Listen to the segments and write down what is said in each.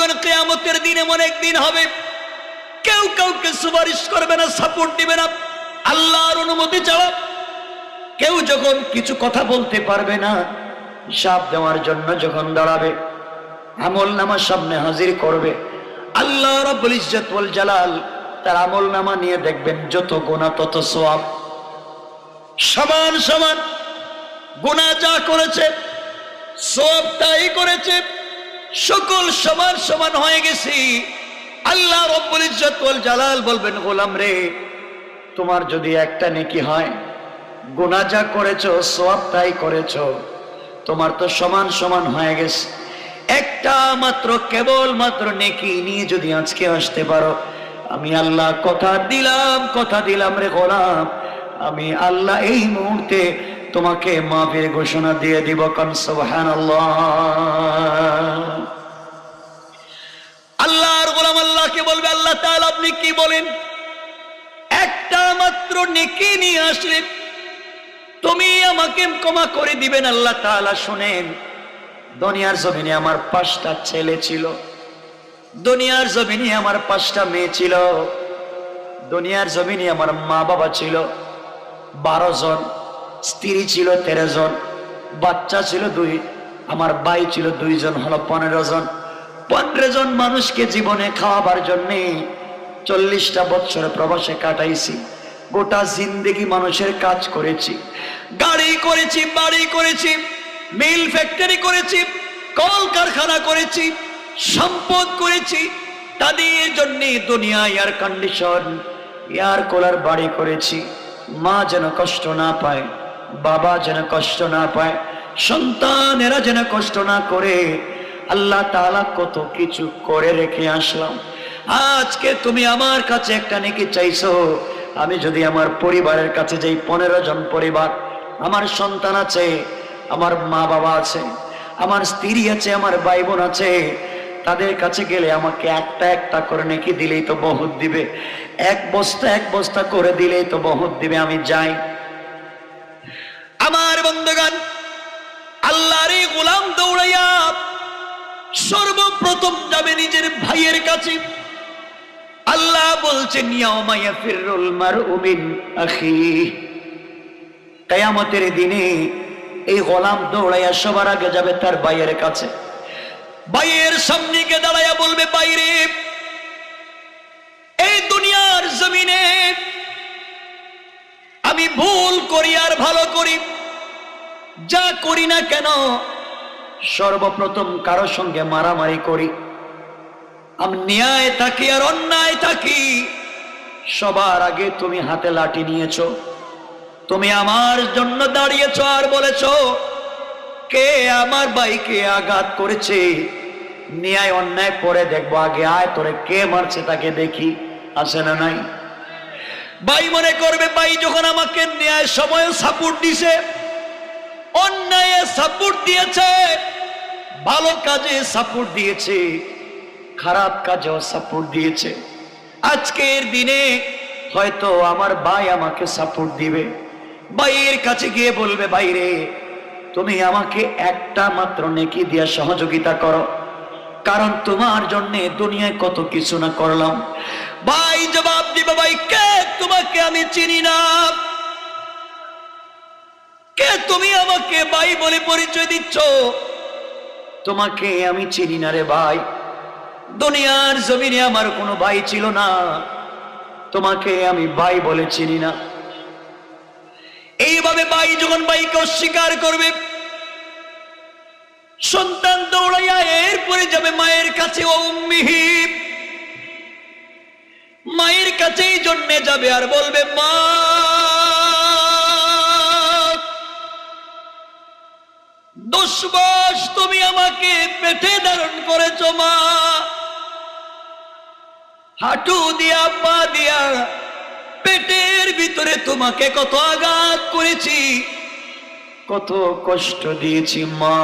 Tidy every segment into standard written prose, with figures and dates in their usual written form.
বন্ধুগণ, কিয়ামতের দিন এমন একদিন হবে কেউ কাউকে সুপারিশ করবে না, সাপোর্ট দিবে না আল্লাহর অনুমতি ছাড়া। কেউ যখন কিছু কথা বলতে পারবে না, হিসাব দেওয়ার জন্য যখন দাঁড়াবে, আমলনামা সামনে হাজির করবে, আল্লাহ রাব্বুল ইজ্জত ওয়াল জালাল তার আমলনামা নিয়ে দেখবেন যত গুনাহ তত সওয়াব, সমান সমান। গুনাহ যা করেছে সওয়াব তাই করেছে, সকল সমান সমান হয়ে গেছে। আল্লাহ রাব্বুল ইজ্জত ওয়াল জালাল বলবেন, গোলাম রে, তোমার যদি একটা নেকি হয়, গুনাহ যা করেছো সওয়াব তাই করেছো, তোমার তো সমান সমান হয়ে গেছে। একটা মাত্র কেবল মাত্র নেকি নিয়ে যদি আজকে আসতে পারো, আমি আল্লাহ কথা দিলাম রে গোলাম, আমি আল্লাহ এই মুহূর্তে তোমাকে মাফের ঘোষণা দিয়ে দিব। কান সুবহানাল্লাহ। আল্লাহর গোলাম আল্লাহকে বলবে, আল্লাহ তাআলা আপনি কি বলেন? একটা মাত্র নেকি নিয়ে আসলে তুমি আমাকে ক্ষমা করে দিবেন। আল্লাহ তাআলা শুনেন, দুনিয়ার জমিনে আমার 5টা ছেলে ছিল, দুনিয়ার জমিনে আমার 5টা মেয়ে ছিল, দুনিয়ার জমিনে আমার মা বাবা ছিল 12 জন, স্ত্রী ছিল 13 জন, বাচ্চা ছিল 2, আমার ভাই ছিল 2 জন, হলো 15 জন। 15 জন মানুষকে জীবনে খাওয়াবার জন্যে 40টা বছর প্রবাসে কাটাইছি। গোটা জিন্দেগি মানুষের কাজ করেছি, গাড়ি করেছি, বাড়ি করেছি, মিল ফ্যাক্টরি করেছি, কল কারখানা করেছি, সম্পদ করেছি। তাদের জন্য দুনিয়া এয়ার কন্ডিশন, এয়ার কুলার বাড়ি করেছি। মা যেন কষ্ট না পায়, বাবা যেন কষ্ট না পায়, সন্তানেরা যেন কষ্ট না করে, আল্লাহ তাআলা কত কিছু করে রেখে আসলাম। আজকে তুমি আমার কাছে একটা নেকি চাইছো, আমি যদি আমার পরিবারের কাছে যাই, 15 জন পরিবার, আমার সন্তান আছে, আমার মা বাবা আছে, আমার স্ত্রী আছে, আমার ভাই বোন আছে, তাদের কাছে গেলে আমাকে একটা একটা করে নেকি দিলেই তো বহুত দিবে, এক বস্তা করে দিলেই তো বহুত দিবে। আমি যাই। আমার বন্ধুগণ, আল্লাহর এই গোলাম দৌড়াইয়া সর্বপ্রথম যাবে নিজের ভাইয়ের কাছে। আল্লাহ বলছেন, ইয়াউমা ইয়াফিরুল মারউ মিন আখিহি, কিয়ামতের দিনে এই গোলাম দৌড়াইয়া সবার আগে যাবে তার ভাইয়ের কাছে। ভাইয়ের সামনে গিয়ে দাঁড়াইয়া বলবে, ভাইরে, এই দুনিয়ার জমিনে আমি ভুল করি আর ভালো করি, যা করি না কেন সর্বপ্রথম কারো সঙ্গে মারামারি করি, আমি ন্যায় থাকি আর অন্যায় থাকি। সবার আগে তুমি হাতে লাঠি নিয়েছো, তুমি আমার জন্য দাঁড়িয়েছো আর বলেছো কে আমার ভাইকে আঘাত করেছে, ন্যায় অন্যায় পরে দেখবো, আগে আয় তোরে কে মারছে তাকে দেখি। আছে না নাই? ভাই মনে করবে, ভাই যখন আমাকে ন্যায় সময় সাপোর্ট দিছে, অন্যায় সাপোর্ট দিয়েছে, ভালো কাজে সাপোর্ট দিয়েছে, খারাপ কাজেও সাপোর্ট দিয়েছে, আজকের দিনে হয়তো আমার ভাই আমাকে সাপোর্ট দিবে। ভাইয়ের কাছে গিয়ে বলবে, ভাইরে, তুমি আমাকে একটা মাত্র নেকি দিয়া সহযোগিতা করো, কারণ তোমার জন্য দুনিয়ায় কত কিছু না করলাম। ভাই জবাব দিবে, ভাই কে তোমাকে আমি চিনি না, কে তুমি আমাকে ভাই বলে পরিচয় দিচ্ছ, তোমাকে আমি চিনি না রে ভাই, দুনিয়ার জমিনে আমার কোনো ভাই ছিল না, তোমাকে আমি ভাই বলে চিনি না। এইভাবে ভাই যখন ভাইকে অস্বীকার করবে, সন্তান দৌড়াইয়া এরপরে যাবে মায়ের কাছে, ও উম্মিহি, মায়ের কাছেই জন্য যাবে আর বলবে, মা, 10 মাস তুমি আমাকে পেটে ধারণ করেছো মা, হাঁটু দিয়া পা দিয়া পেটের ভিতরে তোমাকে কত আঘাত করেছি, কত কষ্ট দিয়েছি মা,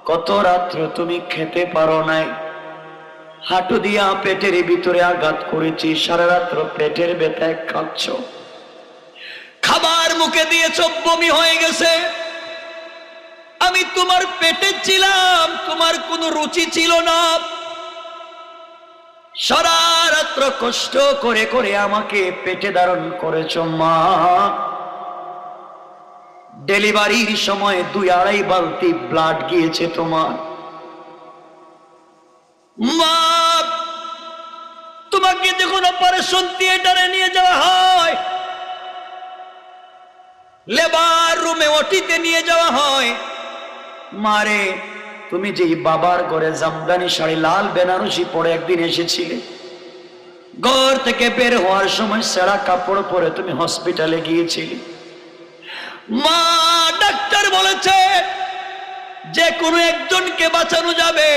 কত রাত্র তুমি খেতে পারো নাই, হাঁটু দিয়া পেটের ভিতরে আঘাত করেছি, সারা রাত্র পেটের ব্যথায় খাচ্ছ, খাবার মুখে দিয়েছ, বমি হয়ে গেছে, আমি তোমার পেটে ছিলাম, তোমার কোনো রুচি ছিল না। সারা রাত্র কষ্ট করে করে আমাকে পেটে ধারণ করেছ মা। ডেলিভারির সময় 2-2.5 বালতি ব্লাড গিয়েছে তোমার। মা, তোমাকে যখন অপারেশন থিয়েটারে নিয়ে যাওয়া হয়, লেবার রুমে ওটিতে নিয়ে যাওয়া হয়, মারে তুমি যেই বাবার ঘরে জামদানি শাড়ি লাল বেনারসি পরে একদিন এসেছিলে, ঘর থেকে বের হওয়ার সময় সেরা কাপড় পরে তুমি হসপিটালে গিয়েছিলে। মা, ডাক্তার বলেছে যে কোনো একজনকে বাঁচানো যাবে,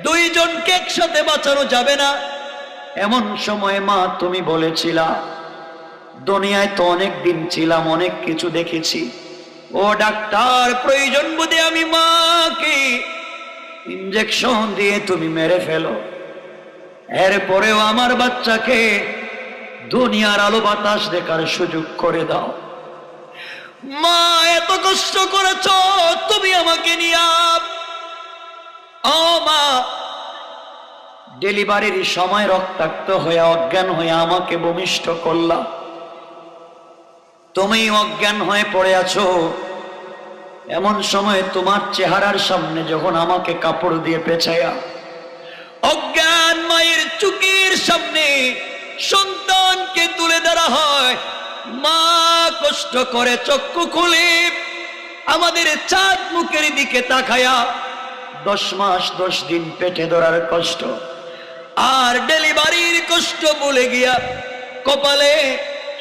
2 জনকে একসাথে বাঁচানো যাবে না। এমন সময় মা তুমি বলেছিলা, দুনিয়ায় তো অনেক দিন ছিলাম, অনেক কিছু দেখেছি, ও ডাক্তার প্রয়োজন বুঝে আমি মাকে ইনজেকশন দিয়ে তুমি মেরে ফেলো, এরপরেও আমার বাচ্চাকে দুনিয়ার আলো বাতাস দেখার সুযোগ করে দাও। মা, এত কষ্ট করেছ তুমি আমাকে নিয়ে। ও মা, ডেলিভারির সময় রক্তাক্ত হয়ে অজ্ঞান হয়ে আমাকে ভূমিষ্ঠ করলা, তুমি অজ্ঞান হয়ে পড়ে আছো। এমন সময় তোমার চেহারার সামনে যখন আমাকে কাপড় দিয়ে পেঁচাইয়া অজ্ঞান মায়ের চোখের সামনে সন্তানকে তুলে ধরা হয়, মা কষ্ট করে চক্ষু খুলে আমাদের চাঁদ মুখের দিকে তাকায়া 10 মাস 10 দিন পেটে ধরার কষ্ট আর ডেলিভারির কষ্ট বলে গিয়া কপালে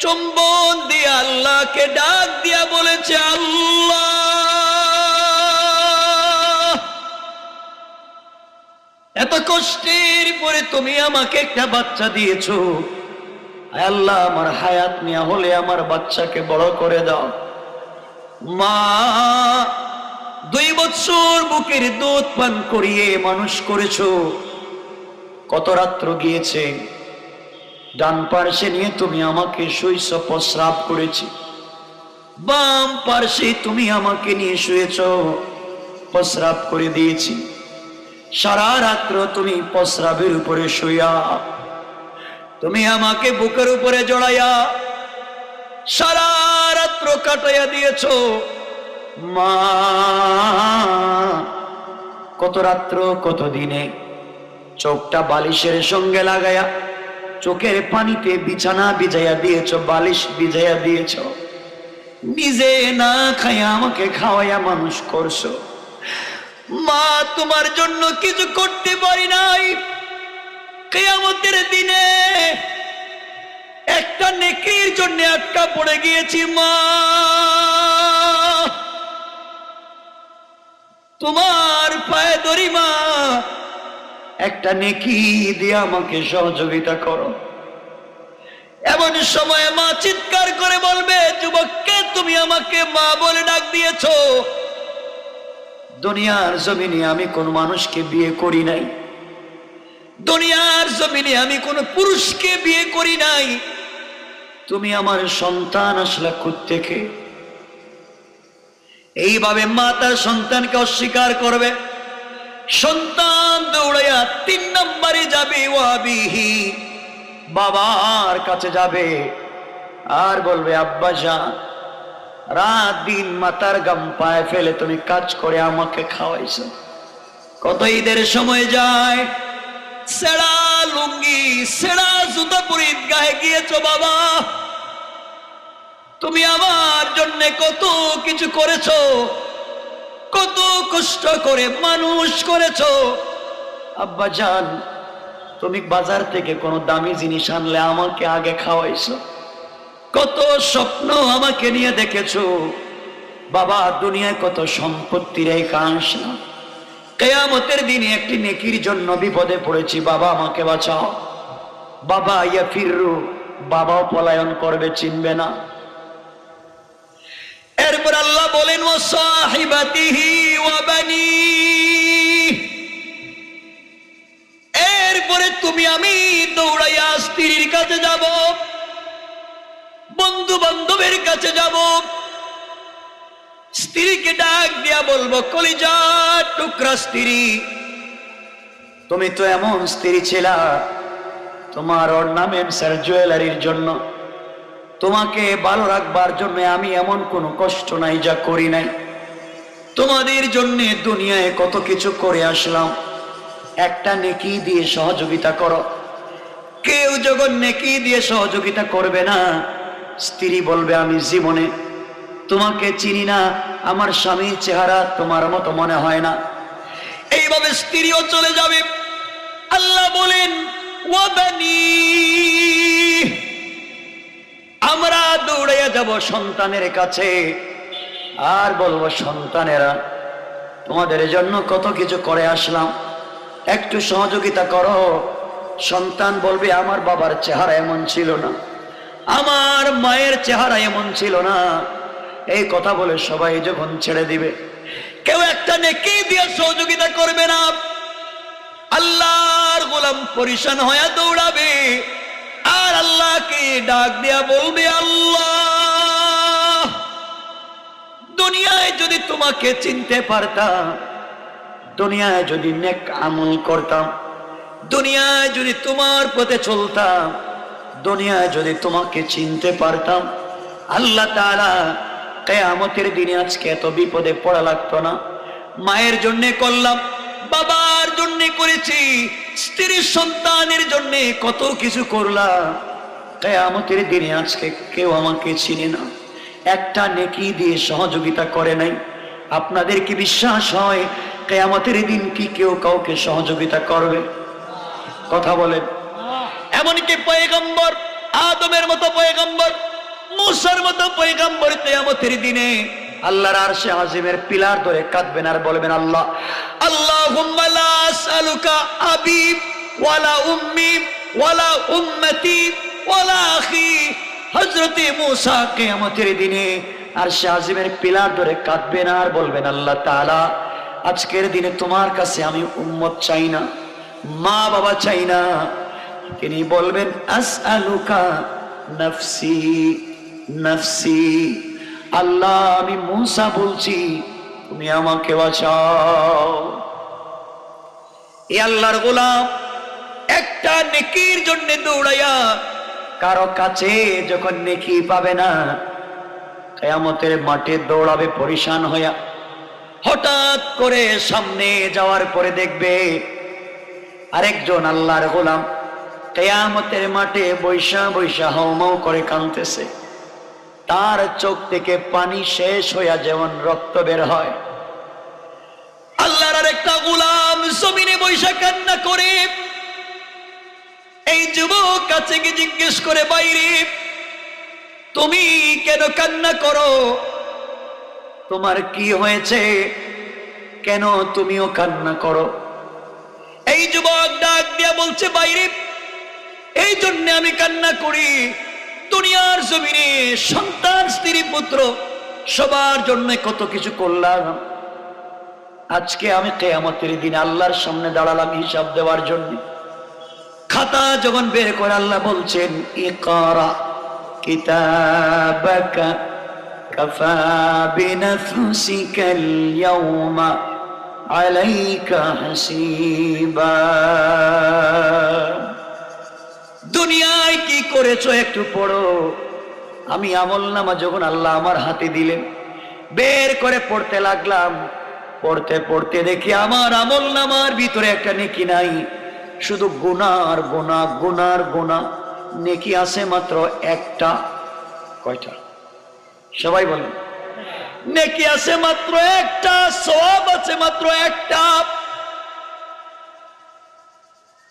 চুম্বন দিয়ে আল্লাহকে ডাক দিয়া বলেছে, আল্লাহ এত কষ্টের পরে তুমি আমাকে একটা বাচ্চা দিয়েছো, আল্লাহ আমার হায়াত নিয়া হলে আমার বাচ্চাকে বড় করে দাও। মা, 2 বছর বুকের দুধ পান করিয়ে মানুষ করেছো, কত রাত্র গিয়েছে, ডান পার্শ্বে নিয়ে তুমি আমাকে শুইছ, প্রস্রাব করেছি, বাম পার্শ্বে তুমি আমাকে নিয়ে শুয়েছ, প্রস্রাব করে দিয়েছি। সারা রাত্র তুমি প্রস্রাবের উপরে শুইয়া তুমি আমাকে বুকের উপরে জড়াইয়া সারা রাত্র কাটাইয়া দিয়েছ। মা, কত রাত্র কত দিনে চোখটা বালিশের সঙ্গে লাগায়া চোখের পানিতে বিছানা ভিজাইয়া দিয়েছ, বালিশ ভিজাইয়া দিয়েছ, নিজে না খাইয়া আমাকে খাওয়াইয়া মানুষ করছো। মা, তোমার জন্য কিছু করতে পারি নাই, কিয়ামতের দিনে একটা নেকির জন্য আটকা পড়ে গিয়েছি। মা, তোমার পায়ে ধরি মা, একটা নেকি দিয়ে আমাকে সহযোগিতা করো। এমন সময় মা চিৎকার করে বলবে, যুবককে তুমি আমাকে মা বলে ডাক দিয়েছো, দুনিয়ার জমিনে আমি কোন মানুষকে বিয়ে করি নাই, দুনিয়ার জমিনে আমি কোন পুরুষকে বিয়ে করি নাই, তুমি আমার সন্তান আসলে কোত্থেকে? এইভাবে মা তার সন্তানকে অস্বীকার করবে। সন্তান দৌড়াইয়া 3 নম্বরে যাবে, ওয়াবিহি বাবার কাছে যাবে আর বলবে, আব্বা জান, রাত দিন মাথার গাম পায়ে ফেলে তুমি কাজ করে আমাকে খাওয়াইছো, কত ঈদের সময় যায়, সেরা লুঙ্গি সেরা জুতা পরে গায়ে গিয়েছো বাবা, তুমি আমার জন্য কত কিছু করেছো, কত কষ্ট করে মানুষ করেছো। আব্বা জান, তুমি বাজার থেকে কোনো দামি জিনিস আনলে আমাকে আগে খাওয়াইছো, কত স্বপ্ন আমাকে নিয়ে দেখেছো বাবা, দুনিয়ায় কত সম্পত্তির এই কাঁস না, কিয়ামতের দিনে একটি নেকির জন্য বিপদে পড়েছি, বাবা আমাকে বাঁচাও। বাবা ইয়া ফিররু, বাবাও পলায়ন করবে, চিনবে না। এরপর আল্লাহ বলেন, ওয়া সাহিবাতিহি ওয়া বানি, এরপরে তুমি আমি দৌড়াইয়া স্ত্রীর কাছে যাব, বন্ধু বান্ধবের কাছে যাব, স্ত্রীকে ডাক দিয়া বলবো, কলিজা টুকরা স্ত্রী, তুমি তো এমন স্ত্রী ছিলা, তোমার অর্নামেন্টস জুয়েলারির জন্য, তোমাকে ভালো রাখবার জন্য আমি এমন কোনো কষ্ট নাই যা করি নাই। তোমাদের জন্য দুনিয়ায় কত কিছু করে আসলাম, একটা নেকি দিয়ে সহযোগিতা করো। কেউ যখন নেকি দিয়ে সহযোগিতা করবে না, স্ত্রী বলবে আমি জীবনে তোমাকে চিনি না, আমার স্বামীর চেহারা তোমার মতো মনে হয় না। এইভাবে স্ত্রীও চলে যাবে। আল্লাহ বলেন, ওয়াবানি, আমরা দৌড়াইয়া যাব সন্তানের কাছে আর বলবো, সন্তানেরা তোমাদের জন্য কত কিছু করে আসলাম, একটু সহযোগিতা করো। সন্তান বলবে, আমার বাবার চেহারা এমন ছিল না, আমার মায়ের চেহারা এমন ছিল না। এই কথা বলে সবাই যখন ছেড়ে দিবে, কেউ একটা নেকি দিয়ে সহযোগিতা করবে না, আল্লাহর গোলাম পরিশান হয়ে দৌড়াবে আর আল্লাহকে ডাক দিয়া বলবে, আল্লাহ, দুনিয়ায় যদি তোমাকে চিনতে পারতাম, দুনিয়ায় যদি নেক আমল করতাম, দুনিয়ায় যদি তোমার পথে চলতাম, দুনিয়ায় যদি তোমাকে চিনতে পারতাম, আল্লাহ তাআলা কিয়ামতের দিনে আজকে এত বিপদে পড়া লাগতো না। মায়ের জন্য করলাম, বাবার জন্য করেছি, স্ত্রীর সন্তানের জন্য কত কিছু করলাম, কিয়ামতের দিনে আজকে কেউ আমাকে চিনে না, একটা নেকি দিয়ে সহযোগিতা করে নাই। আপনাদের কি বিশ্বাস হয় কিয়ামতের দিন কি কেউ কাউকে সহযোগিতা করবে? কথা বলেন। এমনকি পয়গম্বর আদমের মতো পয়গম্বর, মুসার মতো পয়গম্বর কিয়ামতের দিনে আল্লাহর আরশে আজিমের পিলার ধরে কাঁদবেন আর বলবেন, আল্লাহ, আল্লাহুম্মা লা আসআলুকা আবি ওয়ালা উম্মি ওয়ালা উম্মতি ওয়ালা আখি। হযরতে মুসা কিয়ামতের দিনে আরশে আজিমের পিলার ধরে কাঁদবেন আর বলবেন, আল্লাহ তাআলা, আজকের দিনে তোমার কাছে আমি উম্মত চাই না, মা বাবা চাই না। তিনি বলবেন, আসআলুকা নফসি নফসি, আল্লাহ, আমি মুসা বলছি, তুমি আমাকে বাঁচাও। এই আল্লাহর গোলাম একটা নেকির জন্য দৌড়াইয়া কারো কাছে যখন নেকি পাবে না, কিয়ামতের মাঠে দৌড়াবে পরিশান হইয়া। হঠাৎ করে সামনে যাওয়ার পরে দেখবে আরেকজন আল্লাহর গোলাম কিয়ামতের মাঠে বৈশা বৈশা হাউমাউ করে কাঁদতেছে, তার চোখ থেকে পানি শেষ হইয়া যেমন রক্ত বের হয়। আল্লাহর আরেকটা গোলাম জমিনে বৈশা কান্না করে। এই যুবক কাছে গিয়ে জিজ্ঞেস করে, বাইরে তুমি কেন কান্না করো? তোমার কি হয়েছে? কেন তুমিও কান্না করো? এই যুবক ডাক দিয়া বলছে, বাইরে এই জন্য আমি কান্না করি, দুনিয়ার জমিনে সন্তান, স্ত্রী, পুত্র সবার জন্য কত কিছু করলাম, আজকে আমি কিয়ামতের দিন আল্লাহর সামনে দাঁড়ালাম হিসাব দেওয়ার জন্য। খাতা যখন বের করে আল্লাহ বলছেন, ইকরা কিতাবাকা কাফা বিনাফসিকাল ইয়াউমা আলাইকা হাসিবা। দুনিয়ায় কি করেছো একটু পড়ো। আমি আমলনামা যখন আল্লাহ আমার হাতে দিলেন, বের করে পড়তে লাগলাম। পড়তে পড়তে দেখি আমার আমলনামার ভিতরে একটা নেকি নাই, শুধু গুনার গুনাহ, গুনার গুনাহ। নেকি আছে মাত্র একটা। কয়টা? সবাই বলেন। নেকি আছে মাত্র একটা, সওয়াব আছে মাত্র একটা।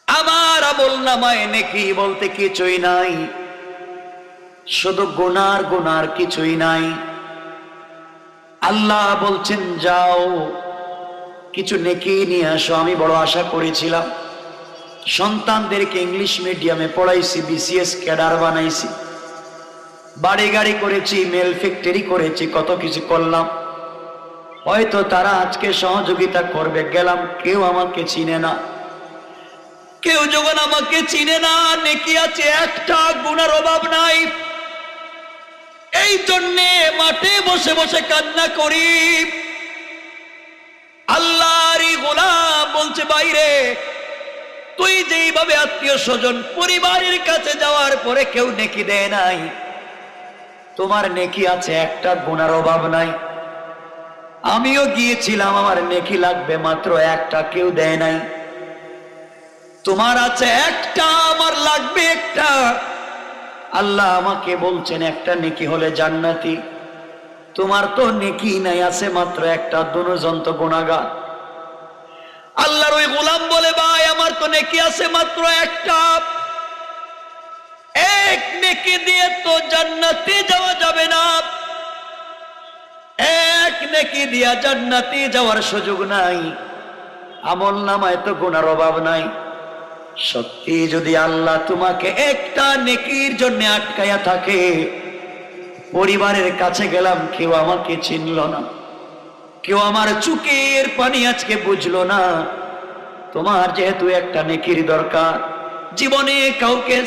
আমার আমলনামায় নেকি বলতে কিছুই নাই, শুধু গুনার গুনার, কিছুই নাই। আল্লাহ বলছেন, যাও কিছু নেকি নিয়ে আসো। আমি বড় আশা করেছিলাম, সন্তানদেরকে ইংলিশ মিডিয়ামে পড়াইছি, বিসিএস ক্যাডার বানাইছি, বাড়ি গাড়ি করেছি, মেল ফ্যাক্টরি করেছি, কত কিছু করলাম। হয়তো তারা আজকে সহযোগিতা করবে, গেলাম, কেউ আমাকে চিনে না। কেউ যখন আমাকে চিনে না, নেকি আছে একটা, গুনার অভাব নাই। এই জন্যে মাঠে বসে বসে কান্না করি। আল্লাহরই গোলাম বলছে, বাইরে তুই যেইভাবে আত্মীয় স্বজন পরিবারের কাছে যাওয়ার পরে কেউ নেকি দেয় নাই, তোমার নেকি আছে, একটা গুনার অভাব নাই। আমিও গিয়েছিলাম, আমার নেকি লাগবে মাত্র একটা, কেউ দেয় নাই। তোমার আছে একটা, আমার লাগবে একটা। আল্লাহ আমাকে বলছেন একটা নেকি হলে জান্নাতি, তোমার তো নেকি নাই, আছে মাত্র একটা, দুজন তো গুনাহগার। আল্লাহর ওই গোলাম বলে, ভাই আমার তো নেকি আছে মাত্র একটা, এক নেকি দিয়ে তো জান্নাতে যাওয়া যাবে না, এক নেকি দিয়া জান্নাতে যাওয়ার সুযোগ নাই, আমল নামায় তো গুনার অভাব নাই। সত্যি যদি আল্লাহ তোমাকে একটা নেকির জন্য আটকায়া থাকে, পরিবারের কাছে গেলাম, কেউ আমাকে চিনল না, কেউ আমার চোখের পানি আজকে বুঝলো না, তোমার যেহেতু একটা নেকির দরকার, জীবনে কাউকে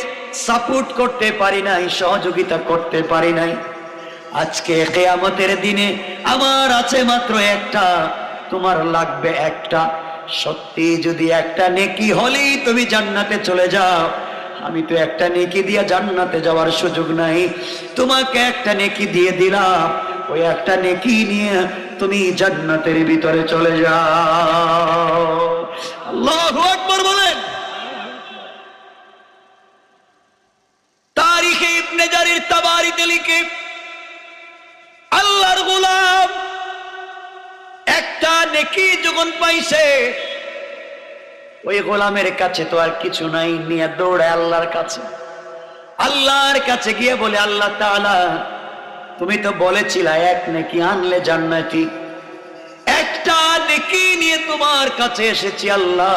সাপোর্ট করতে পারি নাই, সহযোগিতা করতে পারি নাই, আজকে কিয়ামতের দিনে আমার আছে মাত্র একটা, তোমার লাগবে একটা। সত্যি যদি একটা নেকি হলেই তুমি জান্নাতে চলে যাও, আমি তো একটা নেকি দিয়ে জান্নাতে যাওয়ার সুযোগ নাই, তোমাকে একটা নেকি দিয়ে দিলাম, ওই একটা নেকি নিয়ে তুমি জান্নাতের ভিতরে চলে যাও। আল্লাহু আকবার বলেন। তারিখে ইবনে জারির তাবারিতে লিখে, আল্লাহর গোলাম একটা নেকি যখন পাইছে, ওই গোলামের কাছে তো আর কিছু নাই, নিয়ে দৌড়ায় আল্লাহর কাছে। আল্লাহর কাছে গিয়ে বলে, আল্লাহ তাআলা তুমি তো বলেছিলা এক নেকি আনলে জান্নাতি, একটা নেকি নিয়ে তোমার কাছে এসেছি, আল্লাহ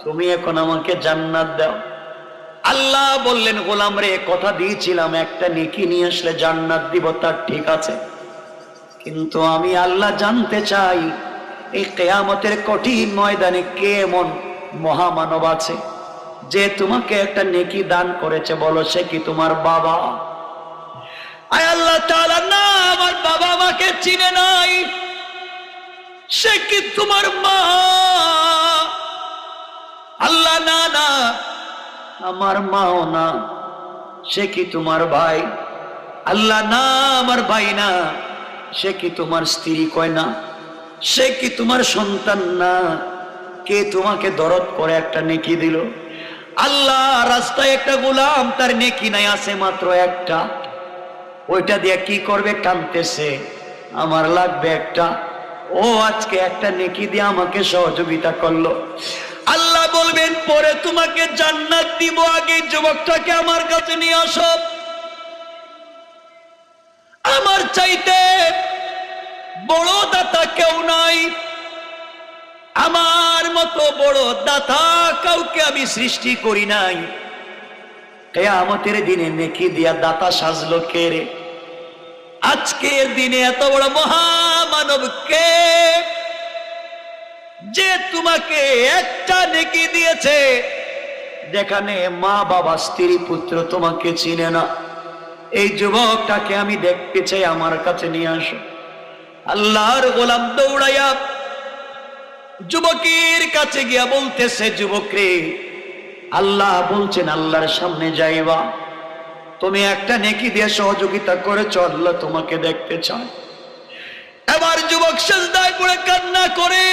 তুমি এখন আমাকে জান্নাত দাও। আল্লাহ বললেন, গোলাম রে, কথা দিয়েছিলাম একটা নেকি নিয়ে আসলে জান্নাত দিব, তার ঠিক আছে, কিন্তু আমি আল্লাহ জানতে চাই এই কিয়ামতের কঠিন ময়দানে কে এমন মহামানব আছে যে তোমাকে একটা নেকি দান করেছে, বলো সে কি তোমার বাবা? আয় আল্লাহ তাআলা, না আমার বাবা আমাকে চিনে নাই। সে কি তোমার মা? আল্লাহ, না না আমার মাও না। সে কি তোমার ভাই? আল্লাহ, না আমার ভাই না। সে কি তোমার স্ত্রী? কয় না। সে কি তোমার সন্তান? না। কে তোমাকে দরদ করে একটা নেকি দিল? আল্লাহ, রাস্তায় একটা গোলাম, তার নেকি নাই, আছে মাত্র একটা, ওইটা দিয়ে কি করবে? কাঁদতেছে, আমার লাগবে একটা। ও আজকে একটা নেকি দিয়ে আমাকে সহযোগিতা করলো। আল্লাহ বলবেন, পরে তোমাকে জান্নাত দিব, আগে যুবকটাকে আমার কাছে নিয়ে আসো। আমার চাইতে বড় দাতা কেউ নাই, আমার মতো বড় দাতা কাউকে আমি সৃষ্টি করি নাই। কিয়ামতের দিনে নেকি দিয়া দাতা সাজলো কে রে? আজকের দিনে এত বড় মহামানব কে, যে তোমাকে একটা নেকি দিয়েছে যেখানে মা বাবা স্ত্রী পুত্র তোমাকে চিনে না? এই যুবকটাকে আমি দেখতে চাই, আমার কাছে নিয়ে আসো। আল্লাহর গোলাম দৌড়াইয়া যুবকের কাছে গিয়া বলতেছে, যুবক রে, আল্লাহ বলছেন আল্লাহর সামনে যাইবা, তুমি একটা নেকি দিয়ে সহযোগিতা করেছ, আল্লাহ তোমাকে দেখতে চায়। এবার যুবক সিজদায় পড়ে কান্না করে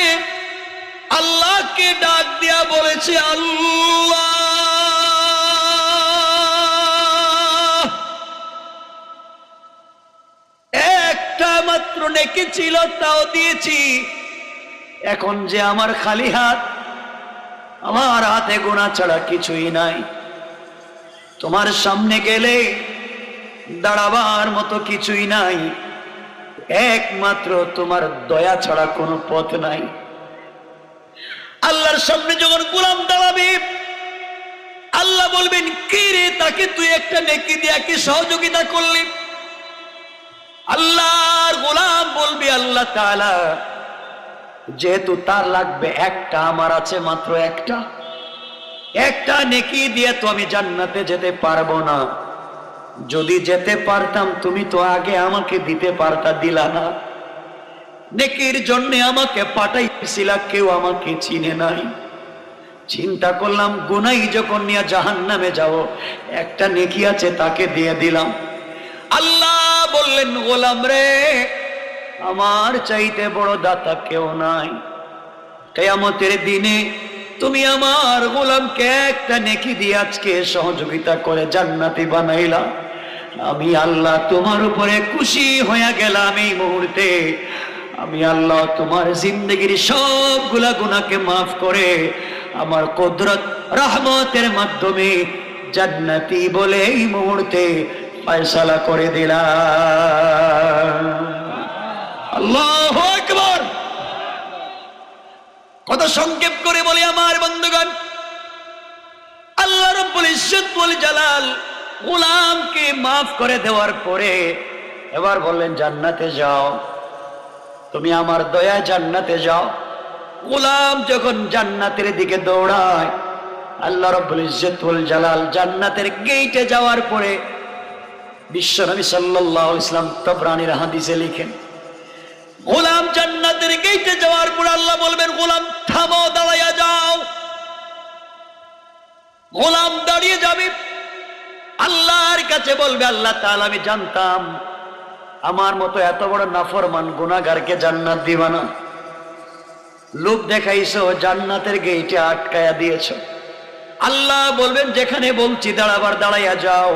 আল্লাহকে ডাক দিয়া বলেছে, আল্লাহ একটা মাত্র নেকি ছিল, তাও দিয়েছি, এখন যে আমার খালি হাত, আমার হাতে গোনা ছাড়া কিছুই নাই, তোমার সামনে গেলে দাঁড়াবার মতো কিছুই নাই, একমাত্র তোমার দয়া ছাড়া কোনো পথ নাই। আল্লাহর সামনে যখন গোলাম দাঁড়াবে, আল্লাহ বলবেন, কি রে, তাকে তুই একটা নেকি দিয়া কি সহযোগিতা করলি? আল্লাহর গোলাম বলবে, আল্লাহ তাআলা যেহেতু তার লাগবে একটা, আমার আছে মাত্র একটা, একটা নেকি দিয়ে তো আমি জান্নাতে যেতে পারবো না, যদি যেতে পারতাম তুমি তো আগে আমাকে দিতে পারতা, দিলা না। নেকির জন্য আমাকে পাঠাইছিলা, কেউ আমাকে চিনে নাই। চিন্তা করলাম গুনাই যখন নিয়ে জাহান্নামে যাব, একটা নেকি আছে তাকে দিয়ে দিলাম। আল্লাহ বললেন, গোলাম রে, আমার চাইতে বড় দাতা কেউ নাই। কিয়ামতের দিনে তুমি আমার গোলামকে একটা নেকি দিয়ে আজকে সহযোগিতা করে জান্নাতি বানাইলা। আমি আল্লাহ তোমার উপরে খুশি হয়ে গেলাম। এই মুহূর্তে আমি আল্লাহ তোমার জিন্দগির সবগুলা গুনাহকে মাফ করে আমার কুদরত রহমতের মাধ্যমে জান্নাতি বলে এই মুহূর্তে ফয়সালা করে দিলাম। আল্লাহু আকবার। কত সংক্ষেপ করে বলি আমার বন্ধুগণ, আল্লাহ রাব্বুল ইজ্জত ওয়াল জালাল গোলামকে মাফ করে দেওয়ার পরে এবার বললেন, জান্নাতে যাও, তুমি আমার দয়া জান্নাতে যাও। গোলাম যখন জান্নাতের দিকে দৌড়ায়, আল্লাহ রাব্বুল ইজ্জত ওয়াল জালাল জান্নাতের গেটে যাওয়ার পরে বিশ্বনবী সাল্লাল্লাহু আলাইহি ওয়াসাল্লাম তাবরানীর হাদিসে লিখেন, গোলাম জান্নাতের গেটে যাওয়ার পর আল্লাহ বলবেন, গোলাম থামো, দাঁড়াইয়া যাও। গোলাম দাঁড়িয়ে যাবে, আল্লাহর কাছে বলবে, আল্লাহ তাআলা আমি জানতাম আমার মতো এত বড় নাফরমান গুনাহগারকে জান্নাত দিবা না। লোভ দেখাইছো, জান্নাতের গেটে আটকায়া দিয়েছো। আল্লাহ বলবেন, যেখানে বলছি দাঁড়াবার দাঁড়াইয়া যাও,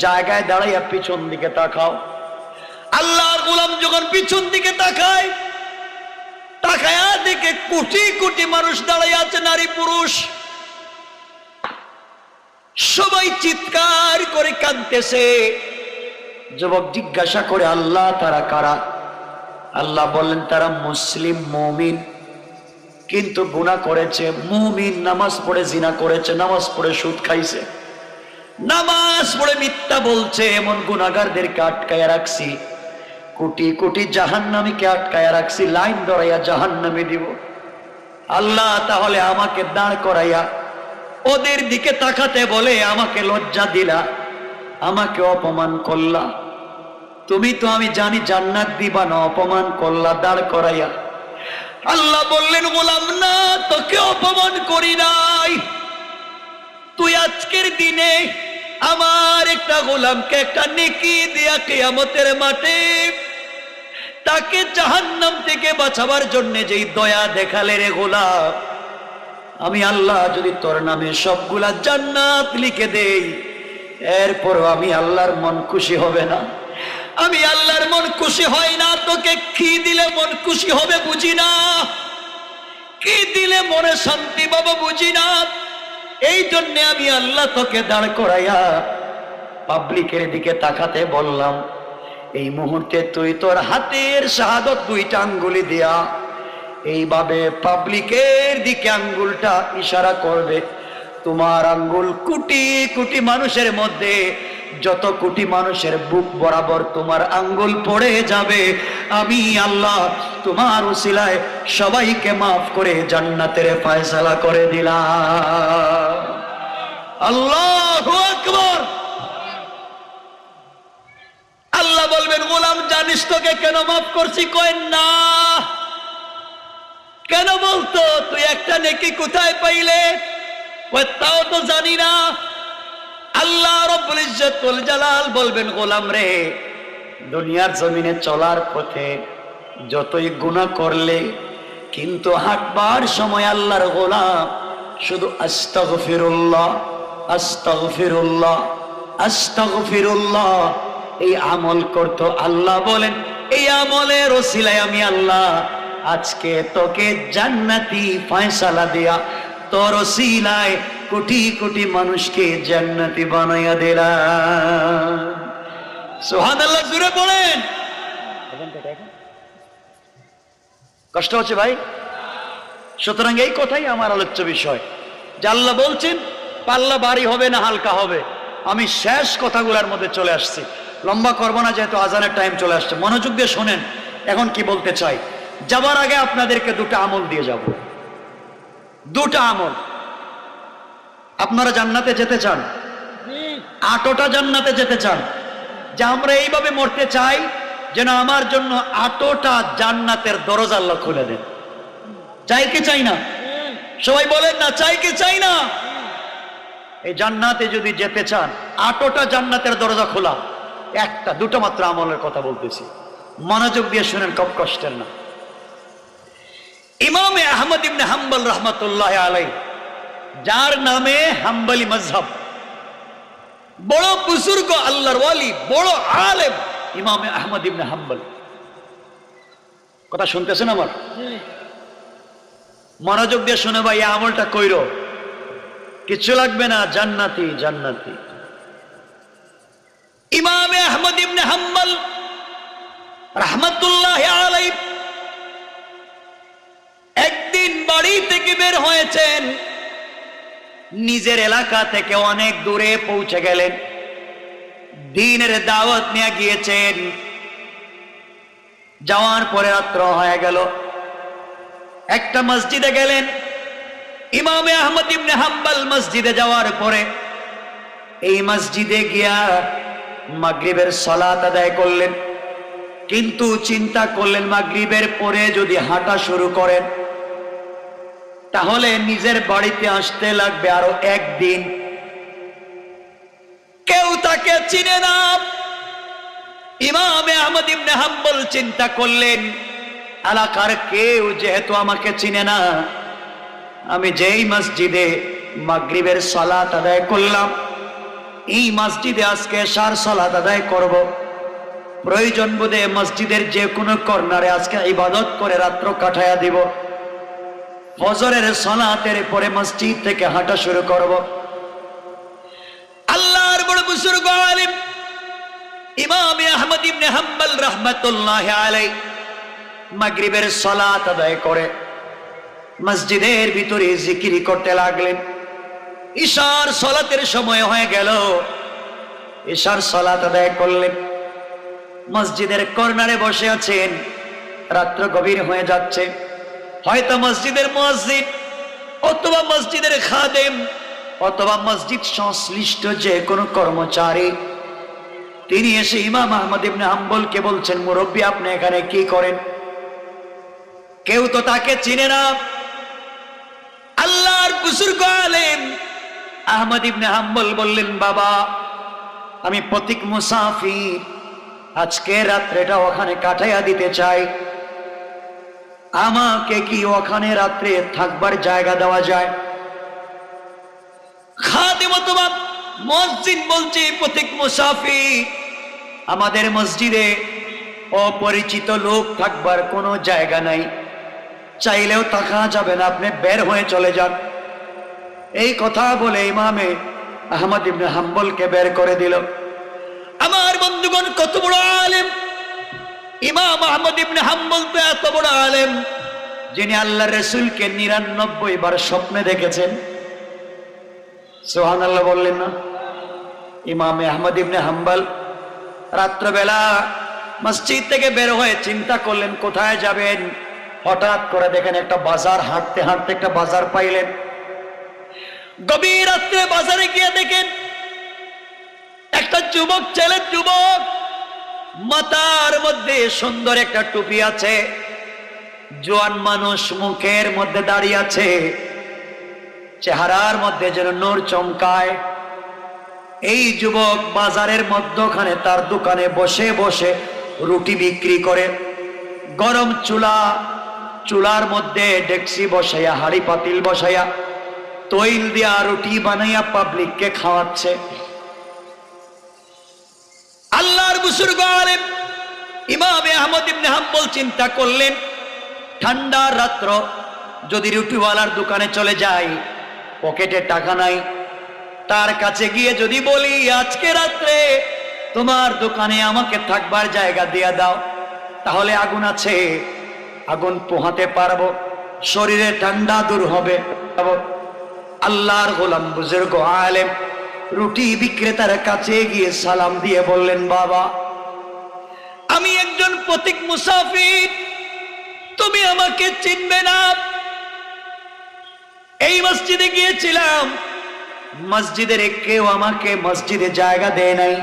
জায়গায় দাঁড়াইয়া পিছন দিকে তাকাও। আল্লাহর গোলাম যখন পিছন দিকে তাকায়, তাকায়া দেখে কোটি কোটি মানুষ দাঁড়াইয়া আছে, নারী পুরুষ সবাই চিৎকার করে কাঁদতেছে। যুবক জিজ্ঞাসা করে, আল্লাহ তারা কারা? আল্লাহ বললেন, তারা মুসলিম মুমিন, কিন্তু গুনাহ করেছে। মুমিন নামাজ পড়ে জিনা করেছে, নামাজ পড়ে সুদ খাইছে, নামাজ পড়ে মিথ্যা বলছে, এমন গুনাহগারদেরকে আটকায়া রাখছি। কোটি কোটি জাহান্নামীকে আটকায়া রাখছি, লাইন ধরাইয়া জাহান্নামে দিব। আল্লাহ তাহলে আমাকে দাঁড় করাইয়া ওদের দিকে তাকাতে বলে আমাকে লজ্জা দিলা, আমাকে অপমান করলা। তুমি তো আমি জানি জান্নাত দিবা না, অপমান করলা দাঁড় করাইয়া। আল্লাহ বললেন, গোলাম না, তোকে অপমান করি নাই। তুই আজকের দিনে আমার একটা গোলামকে একটা নেকি দিয়া কিয়ামতের মাঠে তাকে জাহান্নাম থেকে বাঁচাবার জন্য যেই দয়া দেখালে রে গোলাম, আমি আল্লাহ যদি তোর নামে সবগুলা জান্নাত লিখে দেই, এরপর আমি আল্লাহর মন খুশি হবে না? আমি আল্লাহর মন খুশি হয় না। তোকে কি দিলে মন খুশি হবে বুঝি না, কি দিলে মনে শান্তি পাবো বুঝি না। এই জন্য আমি আল্লাহ তোকে দাঁড় করাইয়া পাবলিকের দিকে তাকাতে বললাম, এই মুহূর্তে তুই তোর হাতের শাহাদত দুইটা আঙ্গুলি দিয়া এইভাবে পাবলিকের দিকে আঙ্গুলটা ইশারা করবে। তোমার আঙ্গুল কোটি কোটি মানুষের মধ্যে, যত কোটি মানুষের বুক বরাবর তোমার আঙ্গুল পড়ে যাবে, আমি আল্লাহ তোমার উসিলায় সবাইকে মাফ করে জান্নাতের ফয়সালা করে দিলাম। আল্লাহু আকবার। আল্লাহ বলবেন, গোলাম জানিস তোকে কেন মাফ করছি? কয় না। কেন বলতো? তুই একটা নেকি কোথায় পাইলে? কয় তাও তো জানি না। আল্লাহ রাব্বুল ইজ্জত ওয়াল জালাল বলবেন, গোলাম রে, দুনিয়ার জমিনে চলার পথে যতই গুনাহ করলে, কিন্তু হাঁটবার সময় আল্লাহর গোলাম শুধু আস্তাগফিরুল্লাহ আস্তাগফিরুল্লাহ আস্তাগফিরুল্লাহ এই আমল করত। আল্লাহ বলেন, এই আমলের ওসিলায় আমি আল্লাহ আজকে তোকে জান্নাতি ফয়সালা দেয়া তোর ওসিলায় কোটি কোটি মানুষকে জান্নাতি বানাইয়া দিলাম। সুবহানাল্লাহ, জোরে বলেন। কষ্ট হচ্ছে ভাই? সুতরাং এই কথাই আমার আলোচ্য বিষয়, যে আল্লাহ বলছেন পাল্লা ভারী হবে না হালকা হবে। আমি শেষ কথাগুলোর মধ্যে চলে আসছি, লম্বা করবো না, যেহেতু আজানের টাইম চলে আসছে। মনোযোগ দিয়ে শোনেন এখন কি বলতে চাই। যাবার আগে আপনাদেরকে দুটো আমল দিয়ে যাব, দুটো আমল। আপনারা জান্নাতে যেতে চান? 8টা জান্নাতে যেতে চান, যে আমরা এইভাবে মরতে চাই যেন আমার জন্য 8টা জান্নাতের দরজা আল্লাহ খুলে দেন। চাই কি চাই না? সবাই বলেন না, চাই কি চাই না? এই জান্নাতে যদি যেতে চান, 8টা জান্নাতের দরজা খোলা, একটা দুটো মাত্র আমলের কথা বলতেছি, মনোযোগ দিয়ে শুনেন, খুব কষ্টের না। ইমামে আহমদ ইবনে হাম্বল রহমতুল্লাহ আলাইহি, যার নামে হাম্বলি মাযহাব, বড় বুজুর্গ আল্লাহর ওয়ালি, বড় আলেম ইমামে আহমদ ইবনে হাম্বল। কথা শুনতেছেন আমার? মনোযোগ দিয়ে শুনে ভাই, এই আমলটা কইরো, কিছু লাগবে না, জান্নাতি জান্নাতি। ইমামে আহমদ ইবনে হাম্বল রাহমাতুল্লাহ আলাইহি একদিন বাড়ি থেকে বের হয়েছেন, নিজের এলাকা থেকে অনেক দূরে পৌঁছে গেলেন, দ্বীনের দাওয়াত নিয়ে গিয়েছেন। যাওয়ার পরে রাত্র হয়ে গেল, একটা মসজিদে গেলেন। ইমামে আহমদ ইবনে হাম্বল মসজিদে যাওয়ার পরে এই মসজিদে গিয়া মাগরিবের সালাত আদায় করলেন, কিন্তু চিন্তা করলেন মাগরিবের পরে যদি হাঁটা শুরু করেন তাহলে নিজের বাড়িতে আসতে লাগবে আরো একদিন, কেউ তাকে চিনে না। ইমামে আহমদ ইবনে হাম্বল চিন্তা করলেন, এলাকার কেউ যেহেতু আমাকে চিনে না, আমি যেই মসজিদে মাগরিবের সালাত আদায় করলাম, এই মসজিদে আজকে এশার সালাত আদায় করব। প্রয়োজন বোধে মসজিদের যে কোনো কর্নারে আজকে ইবাদত করে রাত্র কাটায়া দিব। ফজরের সালাতের পরে মসজিদ থেকে হাঁটা শুরু করব। আল্লাহর বড় বুজুর্গ আলেম ইমামে আহমদ ইবনে হাম্বল রাহমাতুল্লাহ আলাইহি মাগরিবের সালাত আদায় করে মসজিদের ভিতরে জিকির করতে লাগলেন। ইশার সালাতের সময় হয়ে গেল, ইশার সালাত আদায় করলেন, মসজিদের কর্নারে বসে আছেন। রাত্র গভীর হয়ে যাচ্ছে, হয়তো মসজিদের মুয়াজ্জিন অথবা মসজিদের খাদেম অথবা মসজিদ সংশ্লিষ্ট যে কোনো কর্মচারী তিনি এসে ইমাম আহমদ ইবনে হাম্বলকে বলছেন, মুরব্বী আপনি এখানে কি করেন? কেউ তো তাকে চিনে না। আল্লাহর বুজুর্গ আলেম আহমদ ইবনে হাম্বল বললেন, বাবা আমি পথিক মুসাফির, আজকে রাত্রেটা ওখানে কাটাইয়া দিতে চাই, আমাকে কি ওখানে রাত্রে থাকবার জায়গা দেওয়া যায়? খাদেম অথবা মুয়াজ্জিন বলছে, পথিক মুসাফির, আমাদের মসজিদে অপরিচিত লোক থাকবার কোনো জায়গা নাই, চাইলেও থাকা যাবে না, আপনি বের হয়ে চলে যান। এই কথা বলে ইমামে আহমদ ইবনে হাম্বলকে বের করে দিল। আমার বন্ধুগণ, কত বড় আলেম ইমাম আহমদ ইবনে হাম্বল! তো এত বড় আলেম যিনি আল্লাহ রাসূলকে 99 বার স্বপ্নে দেখেছেন। সুবহানাল্লাহ বললেন না? ইমামে আহমদ ইবনে হাম্বল রাত্রবেলা মসজিদ থেকে বের হয়ে চিন্তা করলেন কোথায় যাবেন। হঠাৎ করে দেখেন একটা বাজার, হাঁটতে হাঁটতে একটা বাজার পাইলেন। গভীর রাত্রে বাজারে গিয়ে দেখেন একটা যুবক ছেলে, যুবক, মাথার মধ্যে সুন্দর একটা টুপি আছে, জোয়ান মানুষ, মুখের মধ্যে দাঁড়িয়ে আছে, চেহারার মধ্যে যেন নূর চমকায়। এই যুবক বাজারের মধ্যখানে তার দোকানে বসে বসে রুটি বিক্রি করে। গরম চুলার মধ্যে ডেকসি বসাইয়া, হাড়ি পাতিল বসাইয়া, তৈল দিয়া রুটি বানাইয়া পাবলিককে খাওয়াচ্ছে। আল্লাহর বুজুর্গ আলেম ইমামে আহমদ ইবনে হাম্বল চিন্তা করলেন, ঠান্ডা রাত্র যদি রুটিওয়ালার দোকানে চলে যাই, পকেটে টাকা নাই, তার কাছে গিয়ে যদি বলি আজকে রাত্রে তোমার দোকানে আমাকে থাকবার জায়গা দিয়ে দাও, তাহলে আগুন আছে, আগুন পোহাতে পারবো, শরীরে ঠান্ডা দূর হবে। আল্লাহর গোলাম বুজুর্গ আলেম রুটি বিক্রেতার কাছে গিয়ে সালাম দিয়ে বললেন, বাবা আমি একজন পথিক মুসাফির, তুমি আমাকে চিনবে না। এই মসজিদে গিয়েছিলাম, মসজিদের কেউ আমাকে মসজিদে জায়গা দেয় নাই,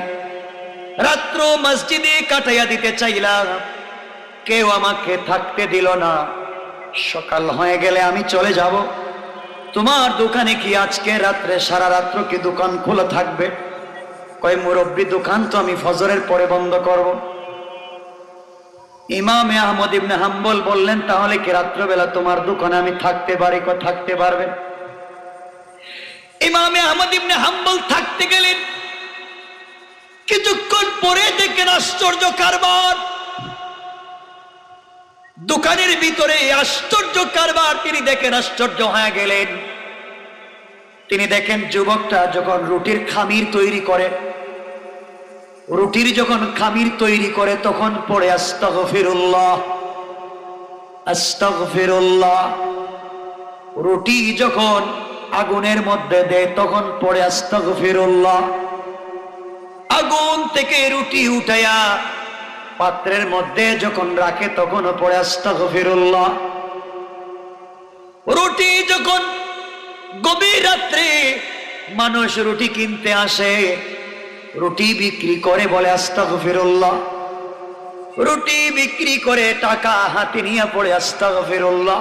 রাত্র মসজিদে কাটাইয়া দিতে চাইলাম, কেউ আমাকে থাকতে দিল না। সকাল হয়ে গেলে আমি চলে যাব, তোমার দোকানে কি আজকে রাত্রে সারা রাত্র কি দোকান খোলা থাকবে? কয় মুরব্বী, দোকান তো আমি ফজরের পরে বন্ধ করব। ইমামে আহমদ ইবনে হাম্বল বললেন, তাহলে কি রাত্রবেলা তোমার দোকানে আমি থাকতে পারি? কয় থাকতে পারবেন। ইমামে আহমদ ইবনে হাম্বল থাকতে গেলেন। কিছুক্ষণ পরে দেখেন আশ্চর্য কারবার, দোকানের ভিতরে আশ্চর্য কারবার। তিনি দেখেন আশ্চর্য হয়ে গেলেন। তিনি দেখেন যুবকটা যখন রুটির খামির তৈরি করে, রুটির যখন খামির তৈরি করে তখন পড়ে আস্তাগফিরুল্লাহ আস্তাগফিরুল্লাহ। রুটি যখন আগুনের মধ্যে দেয় তখন পড়ে আস্তাগফিরুল্লাহ। আগুন থেকে রুটি উঠাইয়া পাত্রের মধ্যে যখন রাখে তখন পড়ে আস্তাগফিরুল্লাহ। রুটি যখন গভীর রাত্রে মানুষ রুটি কিনতে আসে, রুটি বিক্রি করে বলে আস্তাগফিরুল্লাহ। রুটি বিক্রি করে টাকা হাতে নিয়ে পড়ে আস্তাগফিরুল্লাহ।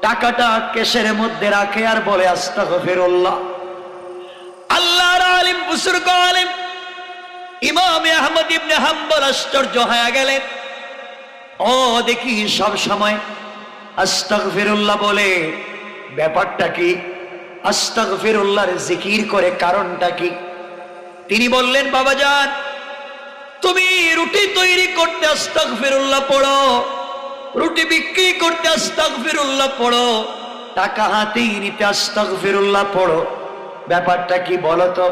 টাকাটা কেশের মধ্যে রাখে আর বলে আস্তাগফিরুল্লাহ। আল্লাহর আলিম বুজুর্গ আলিম ইমাম আহমদ ইবনে হাম্বল আশ্চর্য হয়ে গেলেন। ও দেখি সব সময় আস্তাগফিরুল্লাহ বলে, ব্যাপারটা কি? আস্তাগফিরুল্লাহর জিকির করে কারণটা কি? তিনি বললেন, বাবাজান, তুমি রুটি তৈরি করতে আস্তাগফিরুল্লাহ পড়ো, রুটি বিক্রি করতে আস্তাগফিরুল্লাহ পড়ো, টাকা হাতে নিতে আস্তাগফিরুল্লাহ পড়ো, ব্যাপারটা কি বলো তো?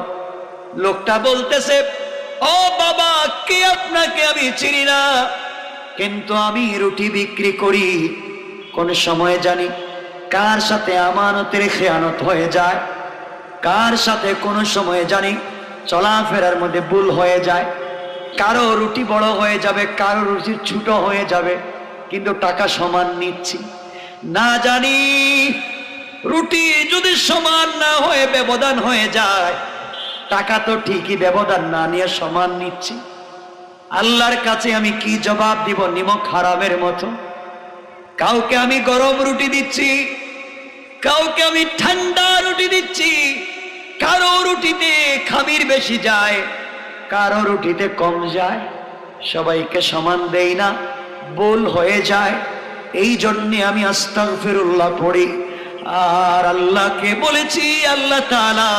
লোকটা বলতেছে, ও বাবা, কে আপনাকে আমি চিনি না, কিন্তু আমি রুটি বিক্রি করি। কোন সময় জানি কার সাথে আমানতের খেয়ানত হয়ে যায়, কার সাথে কোন সময় জানি চলাফেরার মধ্যে ভুল হয়ে যায়। কারো রুটি বড় হয়ে যাবে, কারো রুটি ছোট হয়ে যাবে, কিন্তু টাকা সমান নিচ্ছি। না জানি রুটি যদি সমান না হয়ে ব্যবধান হয়ে যায়, টাকা তো ঠিকই ব্যবধান না নিয়ে সমান নিচ্ছি। আল্লাহর কাছে আমি কি জবাব দিব? নিমক হারামের মতো। কাউকে আমি গরম রুটি দিচ্ছি, কাউকে আমি ঠান্ডা রুটি দিচ্ছি। কারো রুটিতে খামির বেশি যায়, কারো রুটিতে কম যায়, সবাইকে সমান দেই না, ভুল হয়ে যায়। এই জন্যে আমি আস্তাগফিরুল্লাহ পড়ি। আর আল্লাহকে বলেছি, আল্লাহ তাআলা,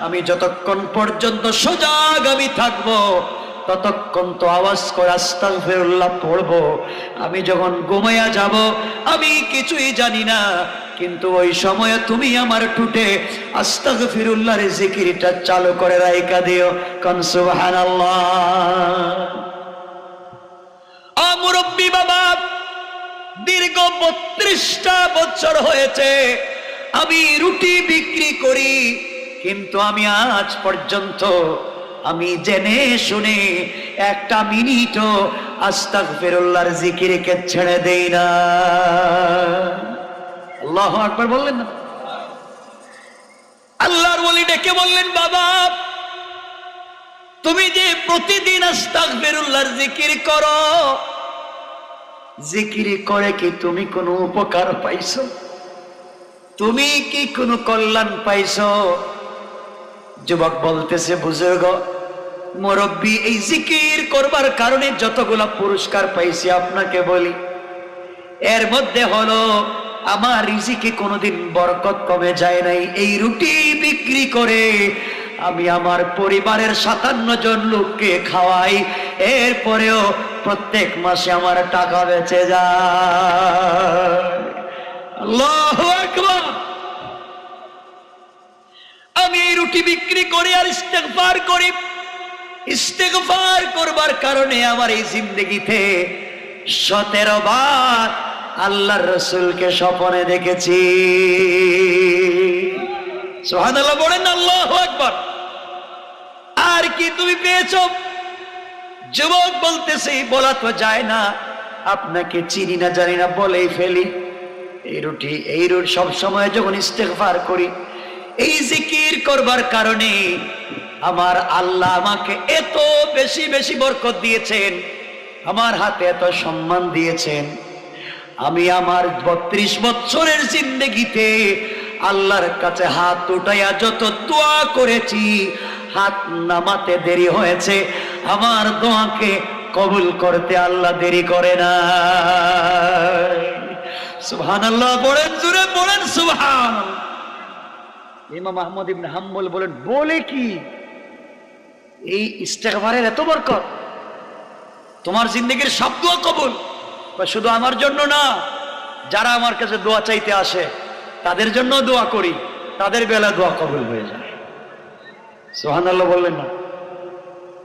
আমি যতক্ষণ পর্যন্ত সজাগ আমি থাকবো ততক্ষণ তো আওয়াজ করে আস্তাগফিরুল্লাহ পড়বো। আমি যখন ঘুমাইয়া যাব আমি কিছুই জানি না, কিন্তু ওই সময় তুমি আমার ঠোঁটে আস্তাগফিরুল্লাহর জিকিরটা চালু করে রাইখা দিও। কোন সুবহানাল্লাহ। মুরব্বী বাবা, দীর্ঘ 32টা বছর হয়েছে আমি রুটি বিক্রি করি, কিন্তু আমি আজ পর্যন্ত আমি জেনে শুনে একটা মিনিটও আস্তাগফিরুল্লাহর জিকিরকে ছেড়ে দেই না। আল্লাহু আকবার বললেন না? আল্লাহর ওলি ডেকে বললেন, বাবা, তুমি যে প্রতিদিন আস্তাগফিরুল্লাহর জিকির করো, জিকির করে কি তুমি কোনো উপকার পাইছো? তুমি কি কোনো কল্যাণ পাইছো? যুবক বলতেছে, বুজুর্গ মুরব্বী, এই জিকির করবার কারণে যতগুলা পুরস্কার পাইছি আপনাকে বলি, এর মধ্যে হলো আমার রিজিকে কোনোদিন বরকত কমে যায় নাই। এই রুটি বিক্রি করে আমি আমার পরিবারের 57 জন লোককে খাওয়াই, এরপরেও প্রত্যেক মাসে আমার টাকা বেঁচে যায়। আল্লাহু আকবার। আমি এই রুটি বিক্রি করি আর ইস্তেগফার করি। ইস্তেগফার করবার কারণে আমার এই জিন্দেগিতে 17 বার আল্লাহর রাসূলকে স্বপ্নে দেখেছি। সুবহানাল্লাহ বলেন, আল্লাহু আকবার। আর কি তুমি পেয়েছো? যুবক বলতেছে, বলা তো যায় না, আপনাকে চিনি না জানি না বলেই ফেলি। এই রুটি সব সময় যখন ইস্তেগফার করি, এই জিকির করবার কারণে আমার আল্লাহ আমাকে এত বেশি বেশি বরকত দিয়েছেন, আমার হাতে এত সম্মান দিয়েছেন। আমি আমার 32 বছরের জিন্দেগিতে আল্লাহর কাছে হাত উঠাইয়া যত দোয়া করেছি, হাত নামাতে দেরি হয়েছে, আমার দোয়াকে কবুল করতে আল্লাহ দেরি করে না। সুবহানাল্লাহ বলেন, জোরে বলেন সুবহানাল্লাহ। ইমাম আহমদ ইবনে হাম্বল বলেন, বলে কি এই ইস্তেগফারের এত বরকত, তোমার জিন্দেগির সব দোয়া কবুল। শুধু আমার জন্য না, যারা আমার কাছে দোয়া চাইতে আসে তাদের জন্য দোয়া করি, তাদের বেলা দোয়া কবুল হয়ে যায়। সুবহানাল্লাহ বললেন না?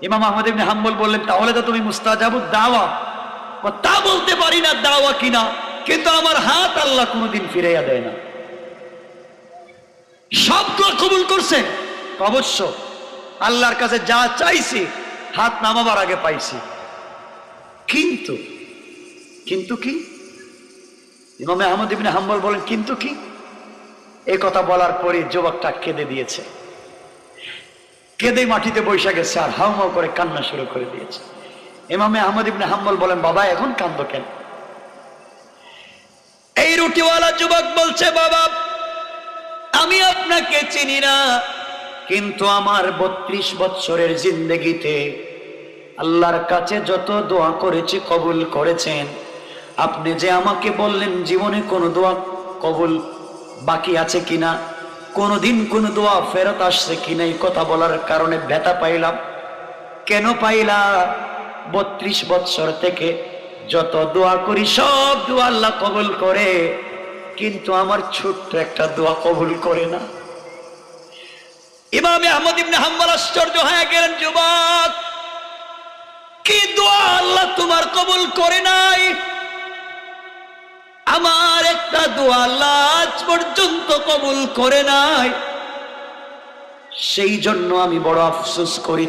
ইমাম আহমদ ইবনে হাম্বল বললেন, তাহলে তো তুমি মুস্তাজাবুদ দাওয়া। তা বলতে পারি না দাওয়া কিনা, কিন্তু আমার হাত আল্লাহ কোনোদিন ফিরাইয়া দেয় না। সব দোয়া কবুল করছে অবশ্য, আল্লাহর কাছে যা চাইছি হাত নামাবার আগে পাইছি। কিন্তু কিন্তু কি? ইমাম আহমদ ইবনে হাম্বল বলেন, কিন্তু কি? এই কথা বলার পরে যুবকটা কেঁদে দিয়েছে, কেঁদে মাটিতে বৈশা গেছে আর হাউমাউ করে কান্না শুরু করে দিয়েছে। ইমাম আহমদ ইবনে হাম্বল বলেন, বাবা এখন কান্দো কেন? এই রুটিওয়ালা যুবক বলছে, বাবা আমি আপনাকে চিনি না, কিন্তু আমার 32 বছরের জিন্দেগিতে আল্লাহর কাছে যত দোয়া করেছি কবুল করেছেন। আপনি যে আমাকে বললেন জীবনে কোনো দোয়া কবুল বাকি আছে কিনা, কোনোদিন কোনো দোয়া ফেরত আসছে কিনা, এই কথা বলার কারণে ব্যথা পাইলাম। কেন পাইলা? 32 বছর থেকে যত দোয়া করি সব দোয়া আল্লাহ কবুল করে, কিন্তু আমার ছোট্ট একটা দোয়া কবুল করে না। ইমাম আহমদ ইবনে হাম্বল আশ্চর্য হয়ে গেলেন, যুবক কি দোয়া আল্লাহ তোমার কবুল করে নাই? আমার একটা দোয়া আল্লাহ আজ পর্যন্ত কবুল করে নাই, সেই জন্য আমি বড় আফসোস করি।